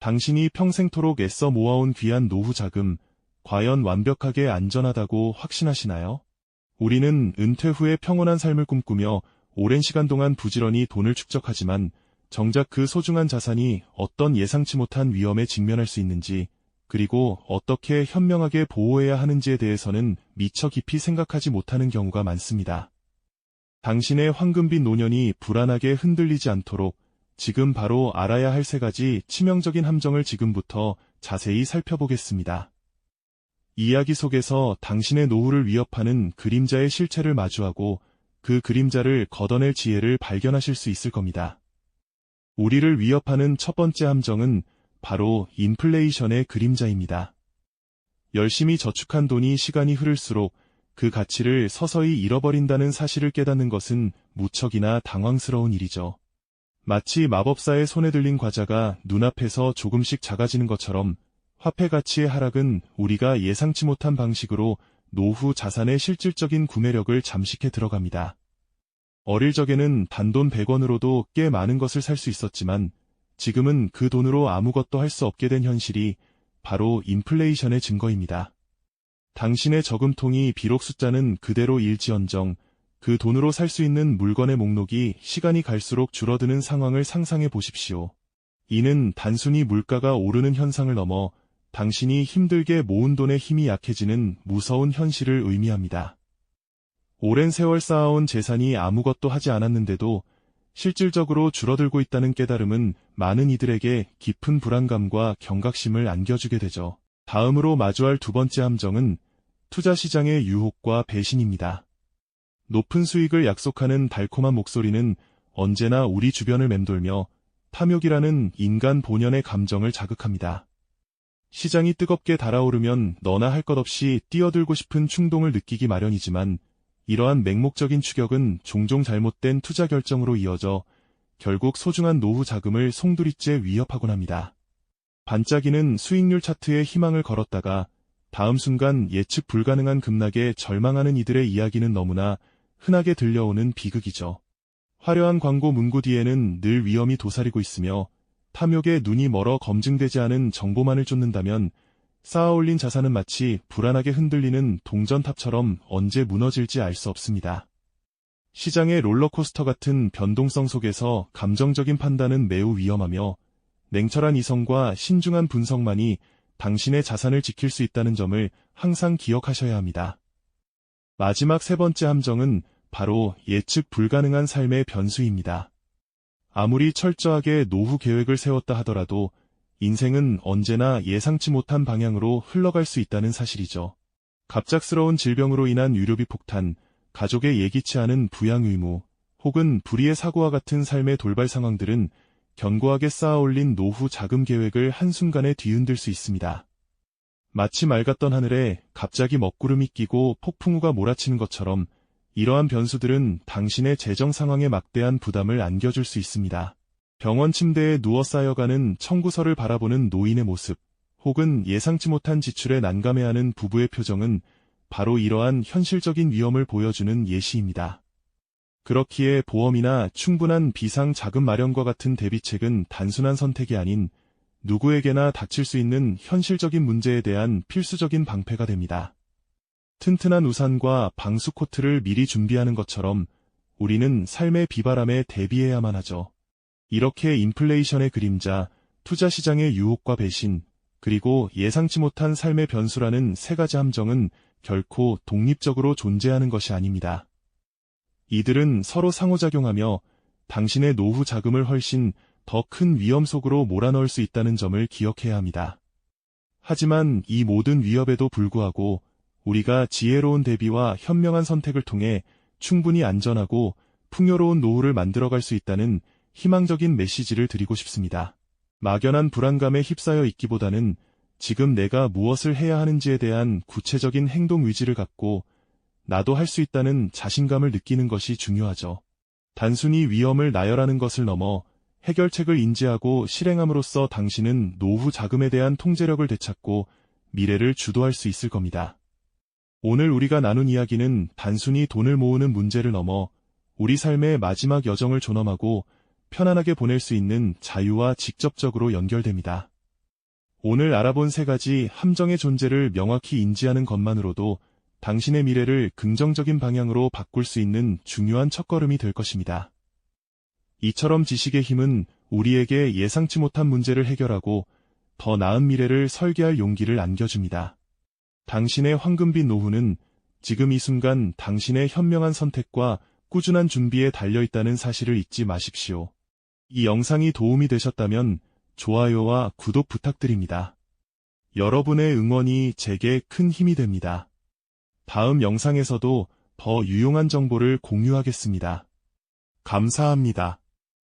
당신이 평생토록 애써 모아온 귀한 노후 자금, 과연 완벽하게 안전하다고 확신하시나요? 우리는 은퇴 후에 평온한 삶을 꿈꾸며 오랜 시간 동안 부지런히 돈을 축적하지만 정작 그 소중한 자산이 어떤 예상치 못한 위험에 직면할 수 있는지, 그리고 어떻게 현명하게 보호해야 하는지에 대해서는 미처 깊이 생각하지 못하는 경우가 많습니다. 당신의 황금빛 노년이 불안하게 흔들리지 않도록 지금 바로 알아야 할 3가지 치명적인 함정을 지금부터 자세히 살펴보겠습니다. 이야기 속에서 당신의 노후를 위협하는 그림자의 실체를 마주하고 그 그림자를 걷어낼 지혜를 발견하실 수 있을 겁니다. 우리를 위협하는 첫 번째 함정은 바로 인플레이션의 그림자입니다. 열심히 저축한 돈이 시간이 흐를수록 그 가치를 서서히 잃어버린다는 사실을 깨닫는 것은 무척이나 당황스러운 일이죠. 마치 마법사의 손에 들린 과자가 눈앞에서 조금씩 작아지는 것처럼 화폐 가치의 하락은 우리가 예상치 못한 방식으로 노후 자산의 실질적인 구매력을 잠식해 들어갑니다. 어릴 적에는 단돈 100원으로도 꽤 많은 것을 살 수 있었지만 지금은 그 돈으로 아무것도 할 수 없게 된 현실이 바로 인플레이션의 증거입니다. 당신의 저금통이 비록 숫자는 그대로 일지언정 그 돈으로 살 수 있는 물건의 목록이 시간이 갈수록 줄어드는 상황을 상상해 보십시오. 이는 단순히 물가가 오르는 현상을 넘어 당신이 힘들게 모은 돈의 힘이 약해지는 무서운 현실을 의미합니다. 오랜 세월 쌓아온 재산이 아무것도 하지 않았는데도 실질적으로 줄어들고 있다는 깨달음은 많은 이들에게 깊은 불안감과 경각심을 안겨주게 되죠. 다음으로 마주할 2번째 함정은 투자 시장의 유혹과 배신입니다. 높은 수익을 약속하는 달콤한 목소리는 언제나 우리 주변을 맴돌며 탐욕이라는 인간 본연의 감정을 자극합니다. 시장이 뜨겁게 달아오르면 너나 할 것 없이 뛰어들고 싶은 충동을 느끼기 마련이지만 이러한 맹목적인 추격은 종종 잘못된 투자 결정으로 이어져 결국 소중한 노후 자금을 송두리째 위협하곤 합니다. 반짝이는 수익률 차트에 희망을 걸었다가 다음 순간 예측 불가능한 급락에 절망하는 이들의 이야기는 너무나 흔하게 들려오는 비극이죠. 화려한 광고 문구 뒤에는 늘 위험이 도사리고 있으며 탐욕에 눈이 멀어 검증되지 않은 정보만을 쫓는다면 쌓아올린 자산은 마치 불안하게 흔들리는 동전탑처럼 언제 무너질지 알 수 없습니다. 시장의 롤러코스터 같은 변동성 속에서 감정적인 판단은 매우 위험하며 냉철한 이성과 신중한 분석만이 당신의 자산을 지킬 수 있다는 점을 항상 기억하셔야 합니다. 마지막 3번째 함정은 바로 예측 불가능한 삶의 변수입니다. 아무리 철저하게 노후 계획을 세웠다 하더라도 인생은 언제나 예상치 못한 방향으로 흘러갈 수 있다는 사실이죠. 갑작스러운 질병으로 인한 유료비 폭탄, 가족의 예기치 않은 부양 의무, 혹은 불의의 사고와 같은 삶의 돌발 상황들은 견고하게 쌓아올린 노후 자금 계획을 한순간에 뒤흔들 수 있습니다. 마치 맑았던 하늘에 갑자기 먹구름이 끼고 폭풍우가 몰아치는 것처럼 이러한 변수들은 당신의 재정 상황에 막대한 부담을 안겨줄 수 있습니다. 병원 침대에 누워 쌓여가는 청구서를 바라보는 노인의 모습, 혹은 예상치 못한 지출에 난감해하는 부부의 표정은 바로 이러한 현실적인 위험을 보여주는 예시입니다. 그렇기에 보험이나 충분한 비상 자금 마련과 같은 대비책은 단순한 선택이 아닌 누구에게나 닥칠 수 있는 현실적인 문제에 대한 필수적인 방패가 됩니다. 튼튼한 우산과 방수 코트를 미리 준비하는 것처럼 우리는 삶의 비바람에 대비해야만 하죠. 이렇게 인플레이션의 그림자, 투자 시장의 유혹과 배신, 그리고 예상치 못한 삶의 변수라는 3가지 함정은 결코 독립적으로 존재하는 것이 아닙니다. 이들은 서로 상호작용하며 당신의 노후 자금을 훨씬 더 큰 위험 속으로 몰아넣을 수 있다는 점을 기억해야 합니다. 하지만 이 모든 위협에도 불구하고 우리가 지혜로운 대비와 현명한 선택을 통해 충분히 안전하고 풍요로운 노후를 만들어갈 수 있다는 희망적인 메시지를 드리고 싶습니다. 막연한 불안감에 휩싸여 있기보다는 지금 내가 무엇을 해야 하는지에 대한 구체적인 행동 의지를 갖고 나도 할 수 있다는 자신감을 느끼는 것이 중요하죠. 단순히 위험을 나열하는 것을 넘어 해결책을 인지하고 실행함으로써 당신은 노후 자금에 대한 통제력을 되찾고 미래를 주도할 수 있을 겁니다. 오늘 우리가 나눈 이야기는 단순히 돈을 모으는 문제를 넘어 우리 삶의 마지막 여정을 존엄하고 편안하게 보낼 수 있는 자유와 직접적으로 연결됩니다. 오늘 알아본 3가지 함정의 존재를 명확히 인지하는 것만으로도 당신의 미래를 긍정적인 방향으로 바꿀 수 있는 중요한 첫걸음이 될 것입니다. 이처럼 지식의 힘은 우리에게 예상치 못한 문제를 해결하고 더 나은 미래를 설계할 용기를 안겨줍니다. 당신의 황금빛 노후는 지금 이 순간 당신의 현명한 선택과 꾸준한 준비에 달려있다는 사실을 잊지 마십시오. 이 영상이 도움이 되셨다면 좋아요와 구독 부탁드립니다. 여러분의 응원이 제게 큰 힘이 됩니다. 다음 영상에서도 더 유용한 정보를 공유하겠습니다. 감사합니다.